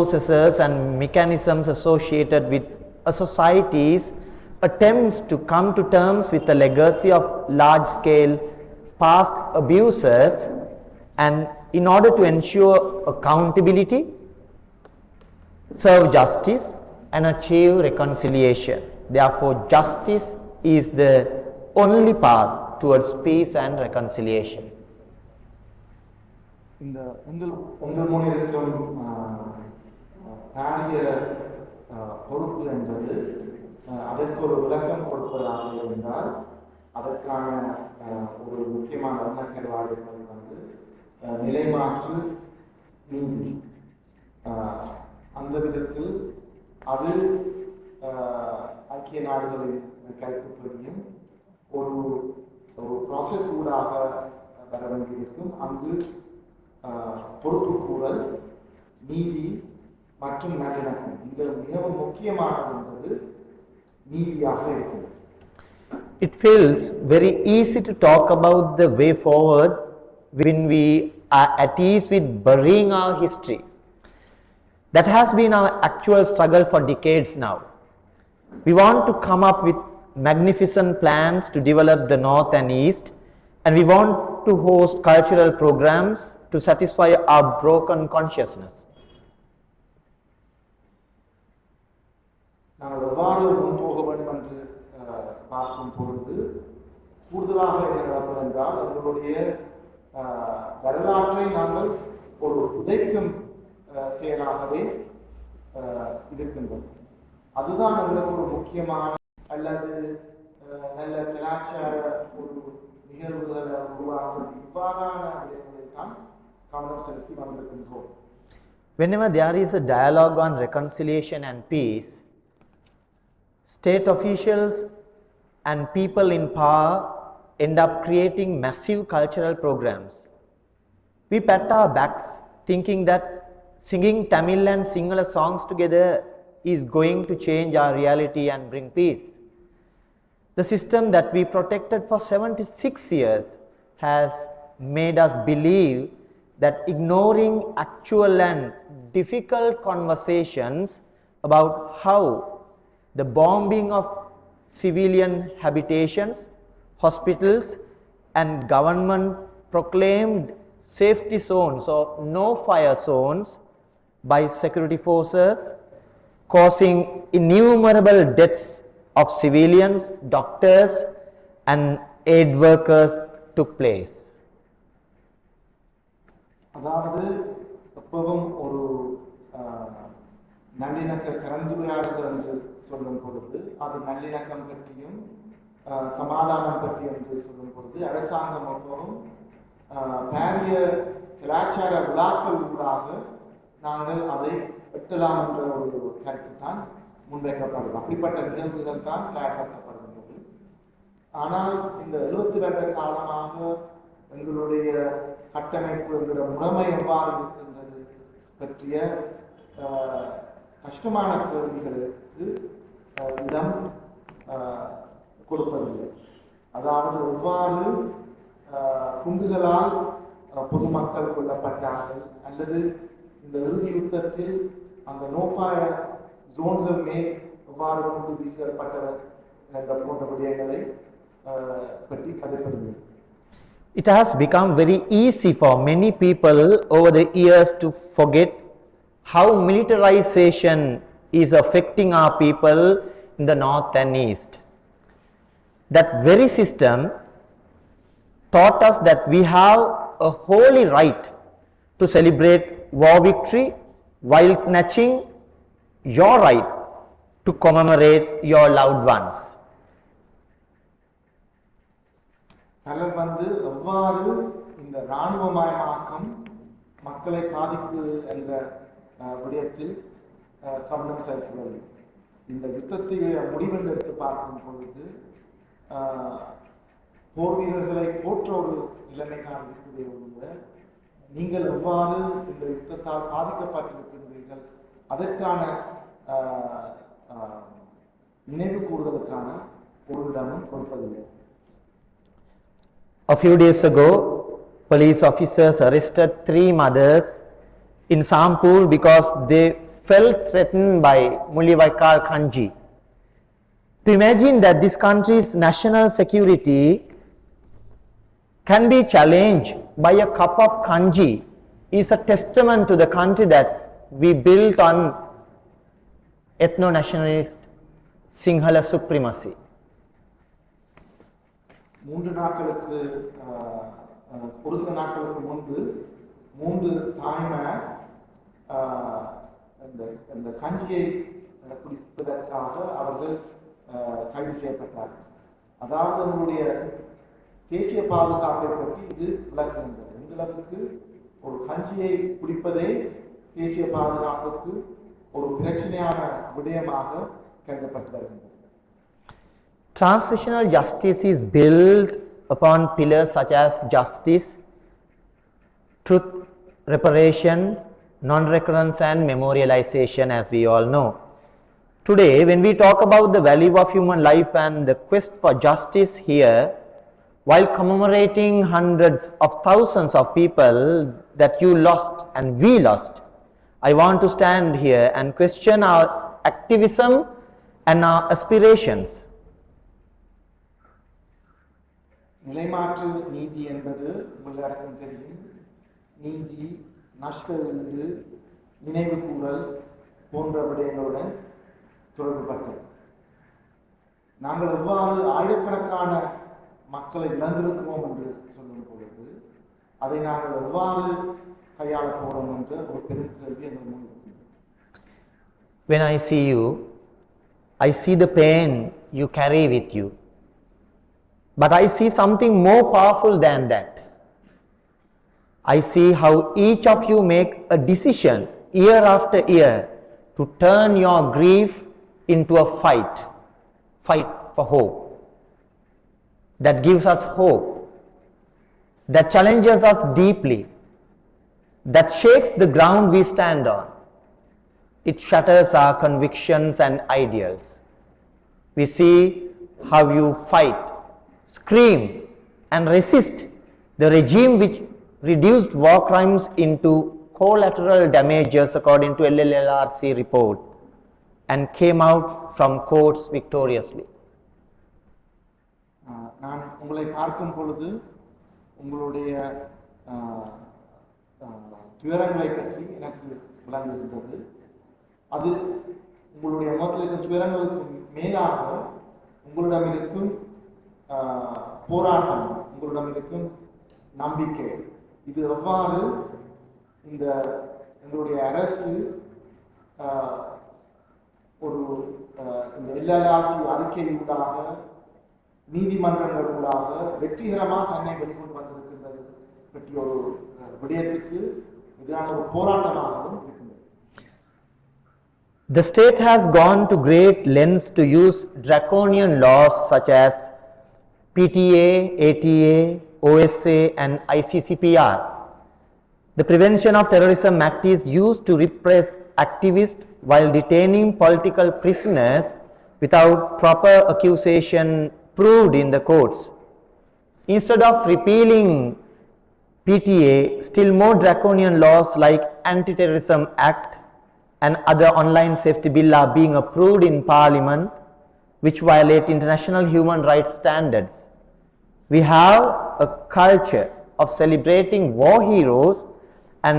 processes and mechanisms associated with a society's attempts to come to terms with the legacy of large-scale past abuses, and in order to ensure accountability, serve justice and achieve reconciliation. Therefore, justice is the only path towards peace and reconciliation. இந்த உங்கள் முன் இருக்கும் பாரிய பொறுப்பு என்பது அதற்கு ஒரு விளக்கம் கொடுப்பதாக இருந்தால் அதற்கான ஒரு முக்கியமான எண்ணக்கருவாடு என்பது வந்து நிலைமாற்று நீதி. அந்த விதத்தில் அது ஐக்கிய நாடுகளின் கருத்துப்படியும் ஒரு ஒரு ப்ராசஸ் ஊடாக வர வேண்டியிருக்கும். அங்கு பொறுப்புக்கூறல், நீதி மற்றும் நல்லிணக்கம் இது மிகவும் முக்கியமானது என்பது நீதியாக இருக்கும். It feels very easy to talk about the way forward when we are at ease with burying our history. That has been our actual struggle for decades now. We want to come up with magnificent plans to develop the North and East, and we want to host cultural programs to satisfy our broken consciousness. நாங்கள் எவ்வாறு முன்போக வேண்டும் என்று பார்க்கும் பொழுது கூடுதலாக என்ன நடப்பது என்றால் எங்களுடைய வரலாற்றை நாங்கள் ஒரு உதைக்கும் செயலாகவே இருக்கின்றோம். அதுதான் எங்களுக்கு ஒரு முக்கியமான அல்லது நல்ல கலாச்சார ஒரு நிகழ்வுகளை உருவாக்குவது இவ்வாறான விடயங்களில் தான் கவனம் செலுத்தி வந்திருக்கின்றோம். Whenever there is a dialogue on reconciliation and peace, state officials and people in power end up creating massive cultural programs. We pat our backs thinking that singing Tamil and Sinhala songs together is going to change our reality and bring peace. The system that we protected for 76 years has made us believe that ignoring actual and difficult conversations about how the bombing of civilian habitations, hospitals and government proclaimed safety zones or no fire zones by security forces, causing innumerable deaths of civilians, doctors and aid workers took place. அதாவது எப்பவும் ஒரு நல்லிணக்க கலந்துரையாடுதல் என்று சொல்லும் பொழுது அது நல்லிணக்கம் பற்றியும் சமாதானம் பற்றி என்று சொல்லும் பொழுது அரசாங்கம் எப்பவும் பாரிய கலாச்சார விழாக்கள் ஊடாக நாங்கள் அதை எட்டலாம் என்ற ஒரு கருத்து தான் முன்வைக்கப்படுது. அப்படிப்பட்ட நிகழ்வுகள் தான் தயாரிக்கப்படுகின்றது. ஆனால் இந்த 70 வருட காலமாக எங்களுடைய கட்டமைப்பு, எங்களுடைய முறைமை எவ்வாறு இருக்கின்றது பற்றிய கஷ்டமான கேள்விகளுக்கு இடம் கொடுப்பதில்லை. அதாவது எவ்வாறு குண்டுகளால் பொதுமக்கள் கொல்லப்பட்டார்கள் அல்லது இந்த இறுதி யுத்தத்தில் அந்த நோஃபாய ஜோன்கள் மேல் எவ்வாறு கொண்டு வீசப்பட்டவர் என்ற போன்ற விடயங்களை பற்றி கதைப்பதில்லை. It has become very easy for many people over the years to forget how militarization is affecting our people in the North and East. That very system taught us that we have a holy right to celebrate war victory while snatching your right to commemorate your loved ones. பலர் வந்து எவ்வாறு இந்த இராணுவமயமாக்கம் மக்களை பாதிக்குது என்ற விடயத்தில் கவனம் செலுத்துவது. இந்த யுத்தத்தை முடிவென்று எடுத்து பார்க்கும் பொழுது போர் வீரர்களை போற்ற ஒரு நிலைமைக்கான இருக்குதே உள்ள நீங்கள் எவ்வாறு இந்த யுத்தத்தால் பாதிக்கப்பட்டிருக்கின்றீர்கள் அதற்கான நினைவு கூறுதலுக்கான ஒரு இடமும் கொடுப்பதில்லை. A few days ago, police officers arrested 3 mothers in Sampur because they felt threatened by Mulivaikal Kanji. To imagine that this country's national security can be challenged by a cup of kanji is a testament to the country that we built on ethno-nationalist Sinhala supremacy. ஒரு சில நாட்களுக்கு முன்பு 3 தாய்மார் இந்த கஞ்சியை குடிப்பதற்காக அவர்கள் கைது செய்யப்பட்டார்கள். அதாவது அவர்களுடைய தேசிய பாதுகாப்பை பற்றி இது விளக்குகின்றது. எந்த அளவுக்கு ஒரு கஞ்சியை குடிப்பதே தேசிய பாதுகாப்புக்கு ஒரு பிரச்சனையான விடயமாக கருதப்பட்டு வருகின்றது. Transitional justice is built upon pillars such as justice, truth, reparations, non-recurrence and memorialization, as we all know. Today, when we talk about the value of human life and the quest for justice here, while commemorating hundreds of thousands of people that you lost and we lost, I want to stand here and question our activism and our aspirations. நிலைமாற்று நீதி என்பது எல்லாருக்கும் தெரியும். நீதி, நஷ்ட ஈடு, நினைவு கூறல் போன்ற விடயங்களுடன் தொடர்புபட்டது. நாங்கள் எவ்வாறு ஆயிரக்கணக்கான மக்களை இழந்திருக்கிறோம் என்று சொல்லும் பொழுது அதை நாங்கள் எவ்வாறு கையாள போறோம் என்ற ஒரு பெரும் கேள்வி எங்கள் முன் இருக்கிறது. When I see you, I see the pain you carry with you. But I see something more powerful than that. I see how each of you make a decision year after year to turn your grief into a fight for hope. That gives us hope, that challenges us deeply, that shakes the ground we stand on. It shatters our convictions and ideals. We see how you fight, scream and resist the regime which reduced war crimes into collateral damages according to LLRC report and came out from courts victoriously. நான் உங்களை பார்க்கும் பொழுது உங்களுடைய துயரங்களை பற்றி எனக்கு விளங்குகின்றது. அது உங்களுடைய முகத்தில் இருக்கும் துயரங்களுக்கு மேலாக உங்களிடம் இருக்கும் போராட்டம், உங்களிடம் இருக்கும் நம்பிக்கை, இது எவ்வாறு இந்த எங்களுடைய அரசு ஒரு இந்த LLRC அறிக்கையூடாக நீதிமன்றங்களூடாக வெற்றிகரமாக தன்னை வெளிக்கொண்டு வந்திருக்கின்றது பற்றிய ஒரு விடயத்துக்கு எதிரான ஒரு போராட்டமாகவும் இருக்கின்றது. The state has gone to great lengths to use draconian laws such as PTA, ATA, OSA and ICCPR. The Prevention of Terrorism Act is used to repress activists while detaining political prisoners without proper accusation proved in the courts. Instead of repealing PTA, still more draconian laws like Anti-Terrorism Act and other online safety bill are being approved in Parliament, which violate international human rights standards. We have a culture of celebrating war heroes and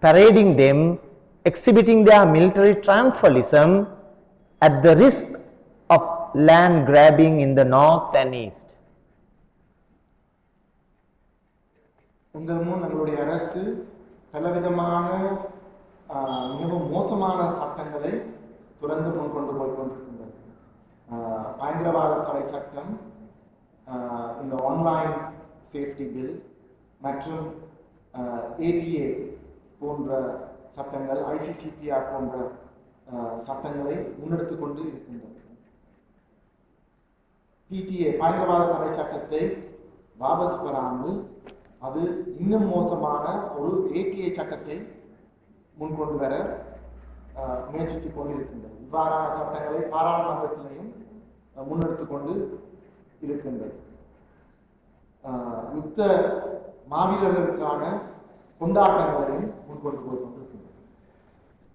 parading them, exhibiting their military triumphalism at the risk of land grabbing in the north and east. உங்கள் முன் எங்களுடைய அரசு பலவிதமான மிகவும் மோசமான சட்டங்களை துறந்து முன் கொண்டு போய் கொண்டிருக்கின்றது. பயங்கரவாத தடை சட்டம், இந்த ஆன்லைன் சேஃப்டி பில் மற்றும் ATA போன்ற சட்டங்கள், ICCPR போன்ற சட்டங்களை முன்னெடுத்து கொண்டு இருக்கின்றது. PTA பயங்கரவாத தடை சட்டத்தை வாபஸ் பெறாமல் அது இன்னும் மோசமான ஒரு ATA சட்டத்தை முன்கொண்டு வர முயற்சித்துக் கொண்டிருக்கின்றது. இவ்வாறான சட்டங்களை பாராளுமன்றத்திலையும் முன்னெடுத்து கொண்டு இருக்கின்றது. யுத்த மாவீரர்களுக்கான கொண்டாட்டங்களையும் முன்கொண்டு போய் கொண்டிருக்கின்றது.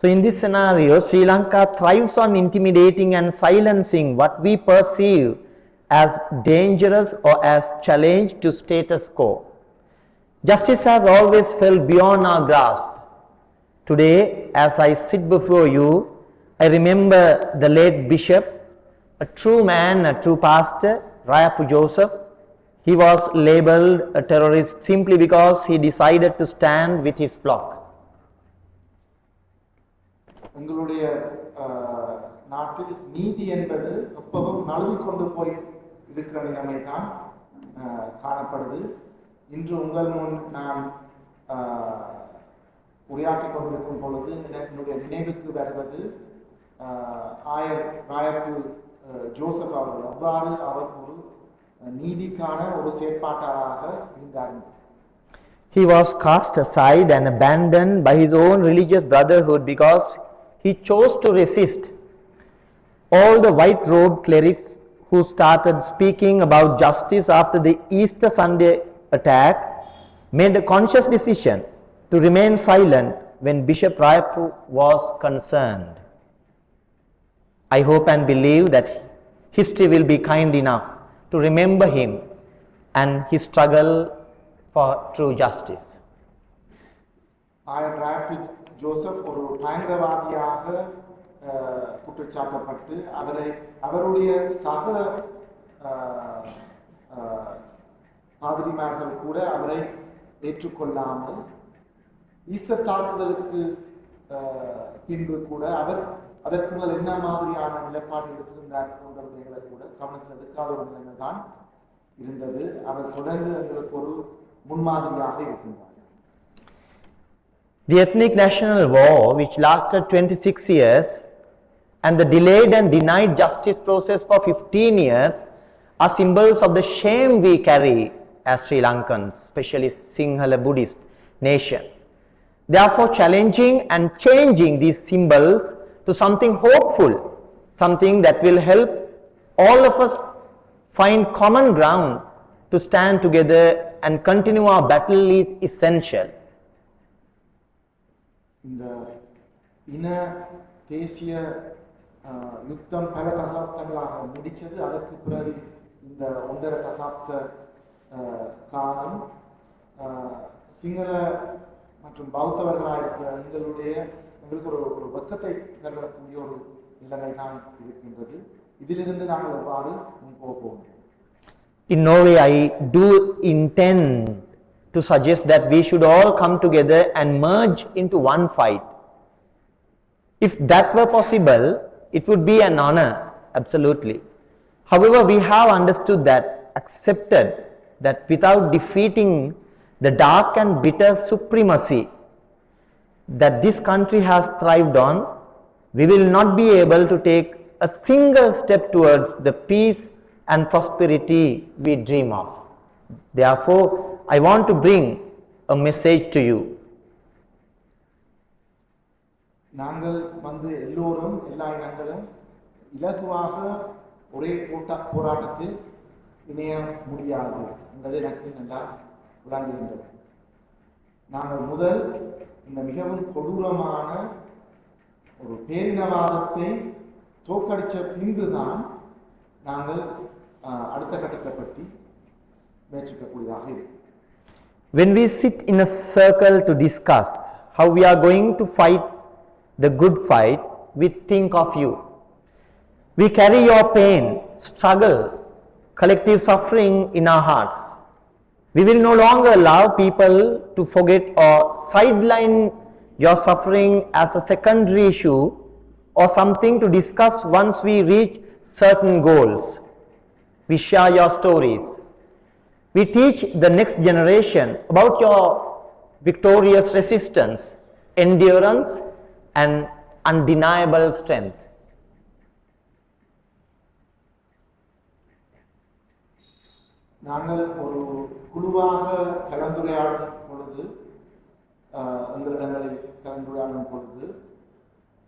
So in this scenario, Sri Lanka thrives on intimidating and silencing what we perceive as dangerous or as challenge to status quo. Justice has always felt beyond our grasp. Today, as I sit before you, I remember the late bishop, a true man, a true pastor, Rayapu Joseph. He was labeled a terrorist simply because he decided to stand with his flock. எங்களுடைய நாட்டில் நீதி என்பது எப்பவும் நழுவி கொண்டு போய் இருக்கிற நிலைமை தான் காணப்படுது. இன்று உங்கள் முன் நான் உரையாற்றிக் கொண்டிருக்கும் பொழுது என்னுடைய நினைவுக்கு வருவது ஆயர் ராயப்பு ஜோசப் அவர்கள். அவ்வாறு அவர் ஒரு நீதிக்கான ஒரு செயற்பாட்டாளராக இருந்தார். He was cast aside and abandoned by his own religious brotherhood because he chose to resist. All the white-robed clerics who started speaking about justice after the Easter Sunday attack made a conscious decision to remain silent when Bishop Rayapu was concerned. I hope and believe that history will be kind enough to remember him and his struggle for true justice. ஆயர் Rayappu Joseph ஒரு பயங்கரவாதியாக குற்றச்சாட்டப்பட்டு அவருடைய சக பாதிரிமார்கள் கூட அவரை ஏற்றுக்கொள்ளாமல் Easter தாக்குதலுக்கு பின்பு கூட அவர் அதற்கு முதல் என்ன மாதிரியான நிலைப்பாடு எடுத்திருந்தார் போன்றவர்களை கூட கவனத்தில் எடுக்காத ஒரு நிலைமை தான் இருந்தது. அவர் தொடர்ந்து எங்களுக்கு ஒரு முன்மாதிரியாக இருக்கின்றார். The ethnic national war, which lasted 26 years, and the delayed and denied justice process for 15 years are symbols of the shame we carry as Sri Lankans, especially Sinhala Buddhist nation. Therefore, challenging and changing these symbols to something hopeful, something that will help all of us find common ground to stand together and continue our battle is essential. இந்த இன தேசிய யுத்தம் பல தசாப்தங்களாக முடித்தது. அதற்கு பிறகு இந்த 1.5 தசாப்த காலம் சிங்கள மற்றும் பௌத்தவர்களாக இருக்கிற எங்களுக்கு ஒரு வெக்கத்தை தரக்கூடிய ஒரு நிலைமை தான் இருக்கின்றது. இதிலிருந்து நாங்கள் எவ்வாறு முன்போவோம்? In no way I do intend to suggest that we should all come together and merge into one fight. If that were possible, it would be an honor, absolutely. However, we have understood that, accepted that without defeating the dark and bitter supremacy that this country has thrived on, we will not be able to take a single step towards the peace and prosperity we dream of. Therefore, I want to bring a message to you. நாங்கள் எல்லோரும் எல்லா இனங்களும் இலகுவாக ஒரே போராட்டத்தில் இணைய முடியாது என்பதை எனக்கு நல்லா விளங்குகின்றது. நாங்கள் முதல் இந்த மிகவும் கொடூரமான ஒரு பேரினவாதத்தை தோற்கடித்த பின்புதான் நாங்கள் அடுத்த கட்டத்தை பற்றி முயற்சிக்கக்கூடியதாக இருக்கும். When we sit in a circle to discuss how we are going to fight the good fight, we think of you. We carry your pain, struggle, collective suffering in our hearts. We will no longer allow people to forget or sideline your suffering as a secondary issue or something to discuss once we reach certain goals. We share your stories. We teach the next generation about your victorious resistance, endurance, and undeniable strength. நாங்கள் ஒரு குழுவாக கலந்துரையாடும் பொழுது எங்களிடங்களில் கலந்துரையாடும் பொழுது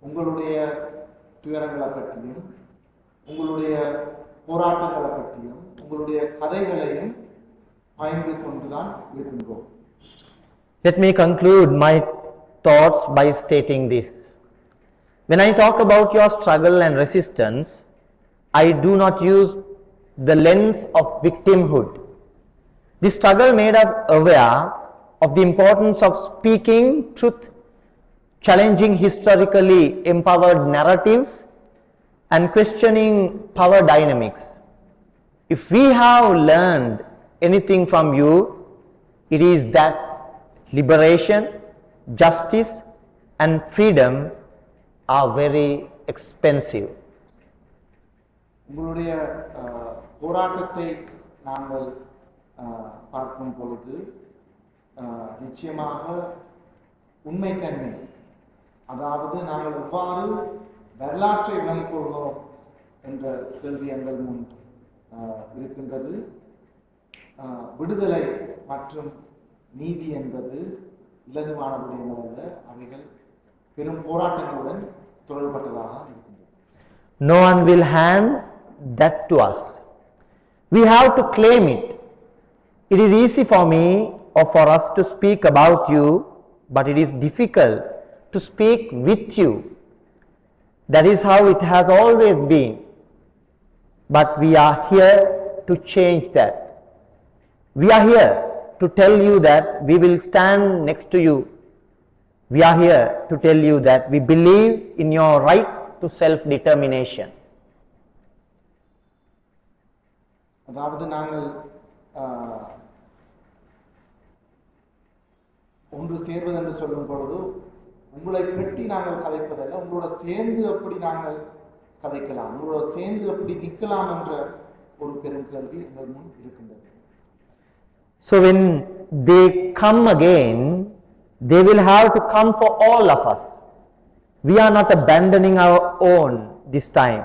உங்களுடைய துயரங்களை பற்றியும் உங்களுடைய போராட்டங்களை பற்றியும் உங்களுடைய கதைகளையும் பகிர்ந்து கொண்டுதான் இருக்கின்றோம். Let me conclude my thoughts by stating this. When I talk about your struggle and resistance, I do not use the lens of victimhood. This struggle made us aware of the importance of speaking truth, challenging historically empowered narratives, and questioning power dynamics. If we have learned anything from you, it is that liberation, justice, and freedom are very expensive. உங்களுடைய போராட்டத்தை நாங்கள் பார்க்கும் பொழுது நிச்சயமாக உண்மைத்தன்மை, அதாவது நாங்கள் எவ்வாறு வரலாற்றை விளங்கிக் கொள்கிறோம் என்ற கேள்வி எங்கள் முன் இருக்கின்றது. விடுதலை மற்றும் நீதி என்பது இலகுவான விடயங்கள் அல்ல, அவைகள் பெரும் போராட்டங்களுடன் தொடர்பட்டதாக இருக்கின்றன. No one will hand that to us. We have to claim it. It is easy for me or for us to speak about you, but it is difficult to speak with you. That is how it has always been. But we are here to change that. We are here to tell you that we will stand next to you. We are here to tell you that we believe in your right to self-determination. அதாவது நாங்கள் ஒன்று சேர்வது என்று சொல்லும் பொழுது உங்களை பற்றி நாங்கள் கதைப்பதல்ல, உங்களோட சேர்ந்து எப்படி நாங்கள் கதைக்கலாம், உங்களோட சேர்ந்து எப்படி நிற்கலாம் என்ற ஒரு பெரும் கேள்வி எங்கள் முன் இருக்கின்றது. So when they come again, they will have to come for all of us. We are not abandoning our own this time.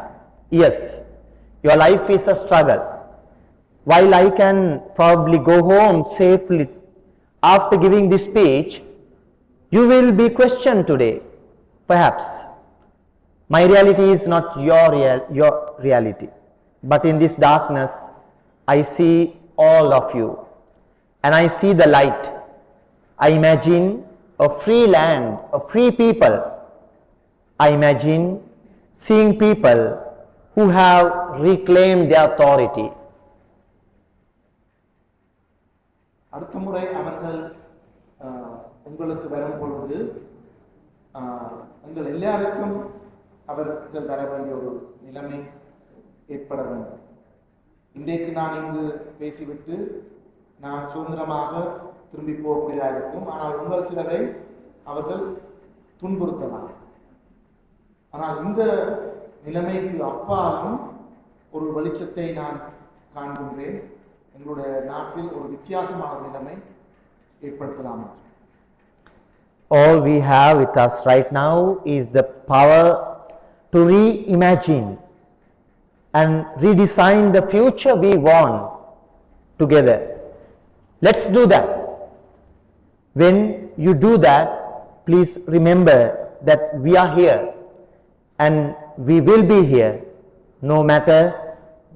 Yes, your life is a struggle. While I can probably go home safely after giving this speech, you will be questioned today, perhaps. My reality is not your reality, but in this darkness, I see all of you, and I see the light. I imagine a free land, a free people. I imagine seeing people who have reclaimed their authority. அடுத்த முறை அவர்கள் உங்களுக்கு வரும் பொழுது உங்கள் எல்லாருக்கும் அவர்கள் வர வேண்டிய ஒரு நிலைமை ஏற்பட வேண்டும். இன்றைக்கு நான் இங்கு பேசிவிட்டு நான் சுதந்திரமாக திரும்பி போகக்கூடியதாக இருக்கும். ஆனால் உங்கள் சிலரை அவர்கள் துன்புறுத்தலாம். ஆனால் இந்த நிலைமைக்கு அப்பாலும் ஒரு வெளிச்சத்தை நான் காண்கின்றேன். எங்களுடைய நாட்டில் ஒரு வித்தியாசமான நிலைமை ஏற்படுத்தலாம். All we have with us right now is the power to reimagine and redesign the future we want together. Let's do that. When you do that, please remember that we are here and we will be here no matter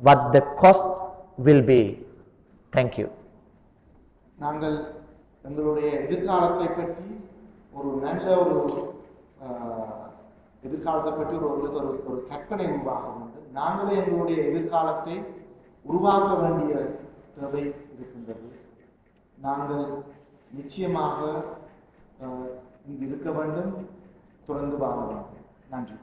what the cost will be. Thank you. நாங்கள் எங்களுடைய எதிர்காலத்தை பற்றி ஒரு நல்ல ஒரு எதிர்காலத்தை பற்றி ஒரு கற்பனை உருவாக வேண்டும். நாங்களே எங்களுடைய எதிர்காலத்தை உருவாக்க வேண்டிய தேவை இருக்கின்றது. நாங்கள் நிச்சயமாக இங்கு இருக்க வேண்டும், தொடர்ந்து வாழ வேண்டும். நன்றி.